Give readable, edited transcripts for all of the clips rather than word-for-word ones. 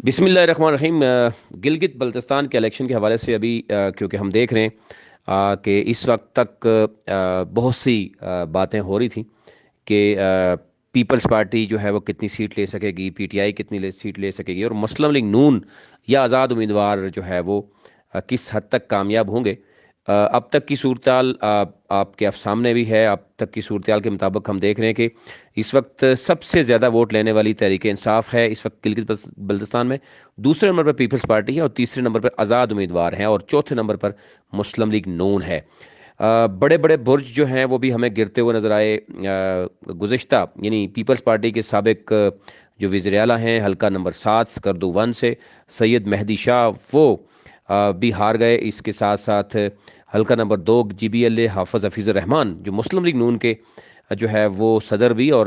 بسم اللہ الرحمن الرحیم۔ گلگت بلتستان کے الیکشن کے حوالے سے ابھی کیونکہ ہم دیکھ رہے ہیں کہ اس وقت تک بہت سی باتیں ہو رہی تھیں کہ پیپلز پارٹی جو ہے وہ کتنی سیٹ لے سکے گی، پی ٹی آئی کتنی سیٹ لے سکے گی، اور مسلم لیگ نون یا آزاد امیدوار جو ہے وہ کس حد تک کامیاب ہوں گے۔ اب تک کی صورتحال آپ کے سامنے بھی ہے۔ اب تک کی صورتحال کے مطابق ہم دیکھ رہے ہیں کہ اس وقت سب سے زیادہ ووٹ لینے والی تحریک انصاف ہے اس وقت گلگت بلتستان میں، دوسرے نمبر پر پیپلز پارٹی ہے، اور تیسرے نمبر پر آزاد امیدوار ہیں، اور چوتھے نمبر پر مسلم لیگ نون ہے۔ بڑے بڑے برج جو ہیں وہ بھی ہمیں گرتے ہوئے نظر آئے۔ گزشتہ یعنی پیپلز پارٹی کے سابق جو وزیر اعلیٰ ہیں حلقہ نمبر 7 سکردو 1 سے سید مہدی شاہ، وہ بھی ہار گئے۔ اس کے ساتھ ساتھ حلقہ number 2 G B L A Hafiz Hafeez الرحمان جو مسلم لیگ نون کے جو ہے وہ صدر بھی اور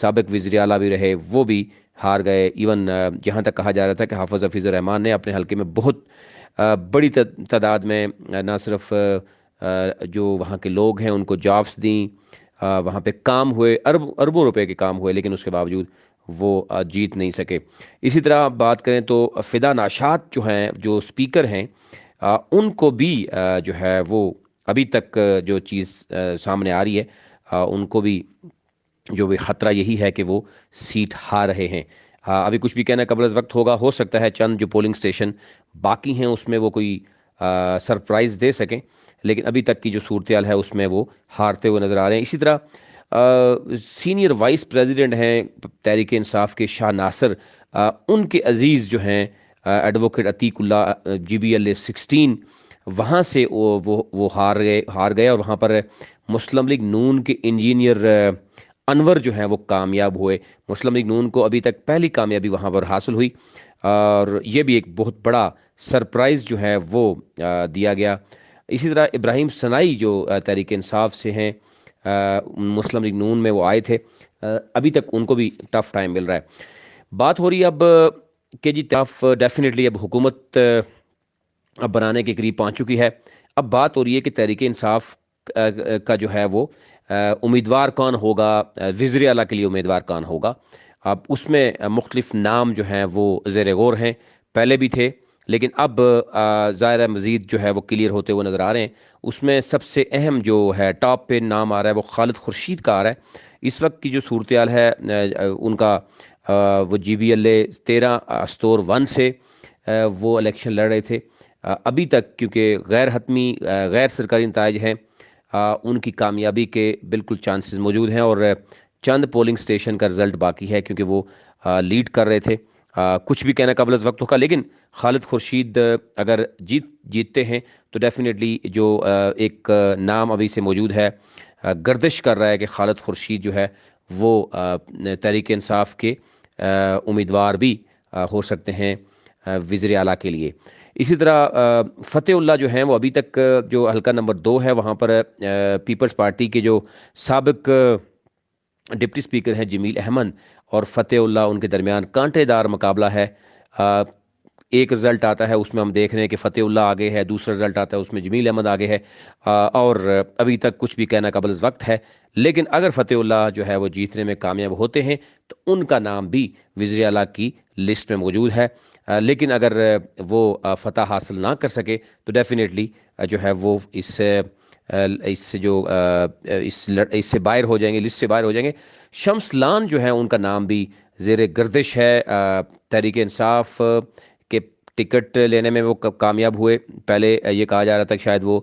سابق وزیر اعلیٰ بھی رہے، وہ بھی ہار گئے۔ ایون یہاں تک کہا جا رہا تھا کہ حافظ حفیظ الرحمان نے اپنے حلقے میں بہت بڑی تعداد میں نہ صرف جو وہاں کے لوگ ہیں ان کو جابس دیں، وہاں پہ کام ہوئے، اربوں روپے کے کام ہوئے، لیکن اس کے باوجود وہ جیت نہیں سکے۔ اسی طرح بات کریں تو فدا ناشاد جو ہیں، جو سپیکر ہیں، ان کو بھی جو ہے وہ ابھی تک جو چیز سامنے آ رہی ہے، ان کو بھی جو بھی خطرہ یہی ہے کہ وہ سیٹ ہار رہے ہیں۔ ابھی کچھ بھی کہنا قبل از وقت ہوگا، ہو سکتا ہے چند جو پولنگ سٹیشن باقی ہیں اس میں وہ کوئی سرپرائز دے سکیں، لیکن ابھی تک کی جو صورتحال ہے اس میں وہ ہارتے ہوئے نظر آ رہے ہیں۔ اسی طرح سینئر وائس پریزیڈنٹ ہیں تحریک انصاف کے شاہ ناصر، ان کے عزیز جو ہیں advocate Atiq Ullah G B L A 16، وہاں سے وہ ہار گئے اور وہاں پر مسلم لیگ نون کے انجینئر انور جو ہیں وہ کامیاب ہوئے۔ مسلم لیگ نون کو ابھی تک پہلی کامیابی وہاں پر حاصل ہوئی، اور یہ بھی ایک بہت بڑا سرپرائز جو ہے وہ دیا گیا۔ اسی طرح ابراہیم سنائی جو تحریک انصاف سے ہیں، مسلم لیگ نون میں وہ آئے تھے، ابھی تک ان کو بھی ٹف ٹائم مل رہا ہے۔ بات ہو رہی ہے اب کہ جی ٹف ڈیفینیٹلی اب حکومت اب بنانے کے قریب پہنچ چکی ہے۔ اب بات ہو رہی ہے کہ تحریک انصاف کا جو ہے وہ امیدوار کون ہوگا، وزیر اعلیٰ کے لیے امیدوار کون ہوگا۔ اب اس میں مختلف نام جو ہیں وہ زیر غور ہیں، پہلے بھی تھے لیکن اب ظاہر ہے مزید جو ہے وہ کلیئر ہوتے ہوئے نظر آ رہے ہیں۔ اس میں سب سے اہم جو ہے ٹاپ پہ نام آ رہا ہے وہ خالد خورشید کا آ رہا ہے۔ اس وقت کی جو صورتحال ہے ان کا وہ G B L A 13 Astore 1 سے وہ الیکشن لڑ رہے تھے۔ ابھی تک کیونکہ غیر حتمی غیر سرکاری نتائج ہیں، ان کی کامیابی کے بالکل چانسز موجود ہیں، اور چند پولنگ سٹیشن کا رزلٹ باقی ہے کیونکہ وہ لیڈ کر رہے تھے۔ کچھ بھی کہنا قبل از وقت ہوگا، لیکن خالد خورشید اگر جیتتے ہیں تو ڈیفینیٹلی جو ایک نام ابھی سے موجود ہے، گردش کر رہا ہے کہ خالد خورشید جو ہے وہ تحریک انصاف کے امیدوار بھی ہو سکتے ہیں وزیر اعلیٰ کے لیے۔ اسی طرح فتح اللہ جو ہیں وہ ابھی تک جو حلقہ نمبر 2 ہے وہاں پر پیپلز پارٹی کے جو سابق ڈپٹی اسپیکر ہیں جمیل احمد اور فتح اللہ، ان کے درمیان کانٹے دار مقابلہ ہے۔ ایک رزلٹ آتا ہے اس میں ہم دیکھ رہے ہیں کہ فتح اللہ آگے ہے، دوسرا رزلٹ آتا ہے اس میں جمیل احمد آگے ہے، اور ابھی تک کچھ بھی کہنا قبل از وقت ہے۔ لیکن اگر فتح اللہ جو ہے وہ جیتنے میں کامیاب ہوتے ہیں تو ان کا نام بھی وزیر اعلیٰ کی لسٹ میں موجود ہے، لیکن اگر وہ فتح حاصل نہ کر سکے تو ڈیفینیٹلی جو ہے وہ اس سے باہر ہو جائیں گے، لسٹ سے باہر ہو جائیں گے۔ شمس لان جو ہے ان کا نام بھی زیر گردش ہے۔ تحریک انصاف کے ٹکٹ لینے میں وہ کامیاب ہوئے، پہلے یہ کہا جا رہا تھا کہ شاید وہ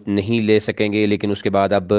نہیں لے سکیں گے، لیکن اس کے بعد اب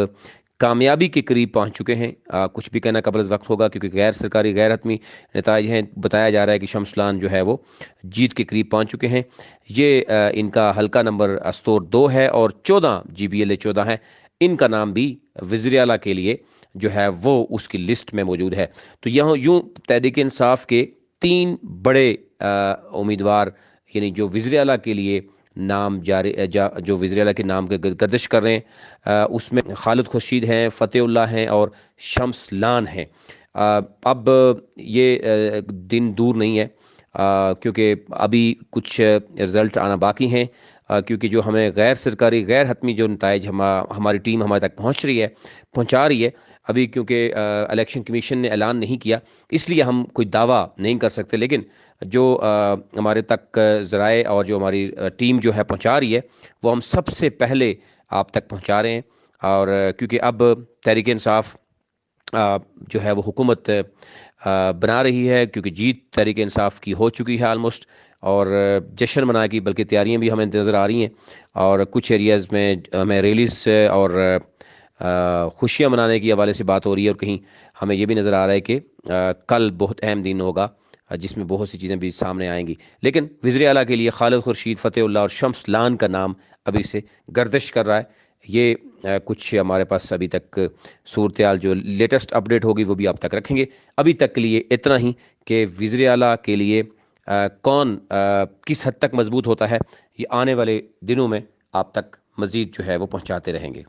کامیابی کے قریب پہنچ چکے ہیں۔ کچھ بھی کہنا قبل از وقت ہوگا کیونکہ غیر سرکاری غیر حتمی نتائج ہیں، بتایا جا رہا ہے کہ شمسلان جو ہے وہ جیت کے قریب پہنچ چکے ہیں۔ یہ ان کا حلقہ نمبر استور 2 ہے اور 14 جی بی ایل اے 14 ہے، ان کا نام بھی وزیر اعلیٰ کے لیے جو ہے وہ اس کی لسٹ میں موجود ہے۔ تو یہاں یوں تحریک انصاف کے 3 بڑے امیدوار یعنی جو وزیر اعلیٰ کے لیے نام جو وزیر اعلیٰ کے نام کے گردش کر رہے ہیں، اس میں خالد خورشید ہیں، فتح اللہ ہیں اور شمس لان ہیں۔ اب یہ دن دور نہیں ہے کیونکہ ابھی کچھ رزلٹ آنا باقی ہیں، کیونکہ جو ہمیں غیر سرکاری غیر حتمی جو نتائج ہماری ٹیم ہمارے تک پہنچا رہی ہے، ابھی کیونکہ الیکشن کمیشن نے اعلان نہیں کیا، اس لیے ہم کوئی دعویٰ نہیں کر سکتے، لیکن جو ہمارے تک ذرائع اور جو ہماری ٹیم جو ہے پہنچا رہی ہے، وہ ہم سب سے پہلے آپ تک پہنچا رہے ہیں۔ اور کیونکہ اب تحریک انصاف جو ہے وہ حکومت بنا رہی ہے، کیونکہ جیت تحریک انصاف کی ہو چکی ہے آلموسٹ، اور جشن منانے کی بلکہ تیاریاں بھی ہمیں نظر آ رہی ہیں، اور کچھ ایریاز میں ہمیں ریلیز اور خوشیاں منانے کی حوالے سے بات ہو رہی ہے، اور کہیں ہمیں یہ بھی نظر آ رہا ہے کہ کل بہت اہم دن ہوگا جس میں بہت سی چیزیں بھی سامنے آئیں گی۔ لیکن وزیر اعلیٰ کے لیے خالد خورشید، فتح اللہ اور شمس لان کا نام ابھی سے گردش کر رہا ہے۔ یہ کچھ ہمارے پاس ابھی تک صورتحال جو لیٹسٹ اپڈیٹ ہوگی وہ بھی آپ تک رکھیں گے۔ ابھی تک کے لیے اتنا ہی کہ وزیر اعلیٰ کے لیے کون کس حد تک مضبوط ہوتا ہے، یہ آنے والے دنوں میں آپ تک مزید جو ہے وہ پہنچاتے رہیں گے۔